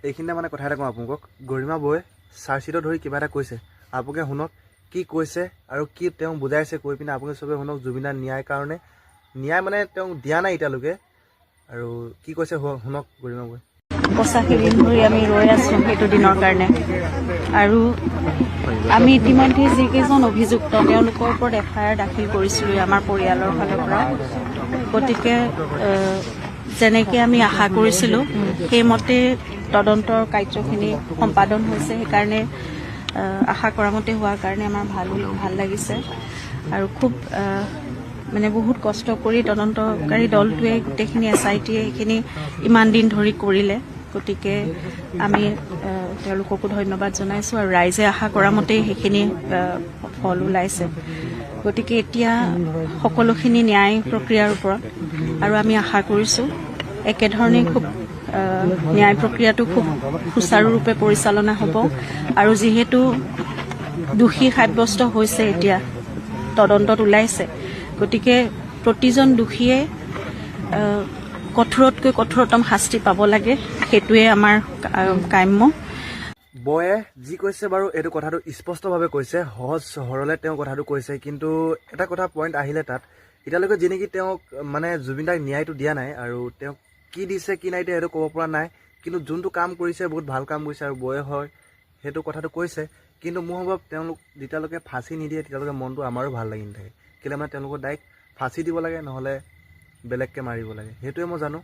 এইখিনিতে মানে কথা এটা কওঁ আপোনালোকক গৰিমা বৌয়ে চাৰ্জশ্বিটত ধৰি কিবা এটা কৈছে আপোনালোকে শুনক কি কৈছে আৰু কি তেওঁ বুজাইছে কৈ পিনে আপোনালোকে চবে শুনক জুবিনদাৰ ন্যায় কাৰণে ন্যায় মানে তেওঁ দিয়া নাই এতিয়ালৈকে আৰু কি কৈছে শুনক গৰিমা বৌয়ে 85 দিন ধৰি আমি ৰৈ আছোঁ সেইটো দিনৰ কাৰণে আৰু আমি ইতিমধ্যে যিকেইজন অভিযুক্ত তেওঁলোকৰ ওপৰত FIR দাখিল কৰিছিলোঁ আমাৰ পৰিয়ালৰ ফালৰ পৰা গতিকে যেনেকৈ আমি আশা কৰিছিলোঁ সেইমতে তদন্তৰ কাৰ্যখিনি সম্পাদন হৈছে সেইকাৰণে আশা কৰা মতে হোৱাৰ কাৰণে আমাৰ ভাল লাগিছে আৰু খুব মানে বহুত কষ্ট কৰি তদন্তকাৰী দলটোৱে গোটেইখিনি SITয়ে এইখিনি ইমান দিন ধৰি কৰিলে গতিকে আমি তেওঁলোককো ধন্যবাদ জনাইছোঁ আৰু ৰাইজে আশা কৰা মতেই সেইখিনি ফল ওলাইছে গতিকে এতিয়া সকলোখিনি ন্যায় প্ৰক্ৰিয়াৰ ওপৰত আৰু আমি আশা কৰিছোঁ একেধৰণে খুব ন্যায় প্ৰক্ৰিয়াটো খুব সুচাৰুৰূপে পৰিচালনা হ'ব আৰু যিহেতু দোষী সাব্যস্ত হৈছে এতিয়া তদন্তত ওলাইছে গতিকে প্ৰতিজন দোষীয়ে কঠোৰতকৈ কঠোৰতম শাস্তি পাব লাগে সেইটোৱে আমাৰ কাম্য বৌয়ে যি কৈছে বাৰু এইটো কথাটো স্পষ্টভাৱে কৈছে সহজ সৰলে তেওঁ কথাটো কৈছে কিন্তু এটা কথা পইণ্ট আহিলে তাত এতিয়ালৈকে যেনেকি তেওঁক মানে জুবিনদাক ন্যায়টো দিয়া নাই আৰু তেওঁক কি দিছে কি নাই দিয়া সেইটো ক'ব পৰা নাই কিন্তু যোনটো কাম কৰিছে বহুত ভাল কাম কৰিছে আৰু বৌয়ে হয় সেইটো কথাটো কৈছে কিন্তু মোৰ ভাবত তেওঁলোক যেতিয়ালৈকে ফাঁচি নিদিয়ে তেতিয়ালৈকে মনটো আমাৰো ভাল লাগি নাথাকে কেলৈ মানে তেওঁলোকক ডাইৰেক্ট ফাঁচি দিব লাগে নহ'লে বেলেগকৈ মাৰিব লাগে সেইটোৱে মই জানো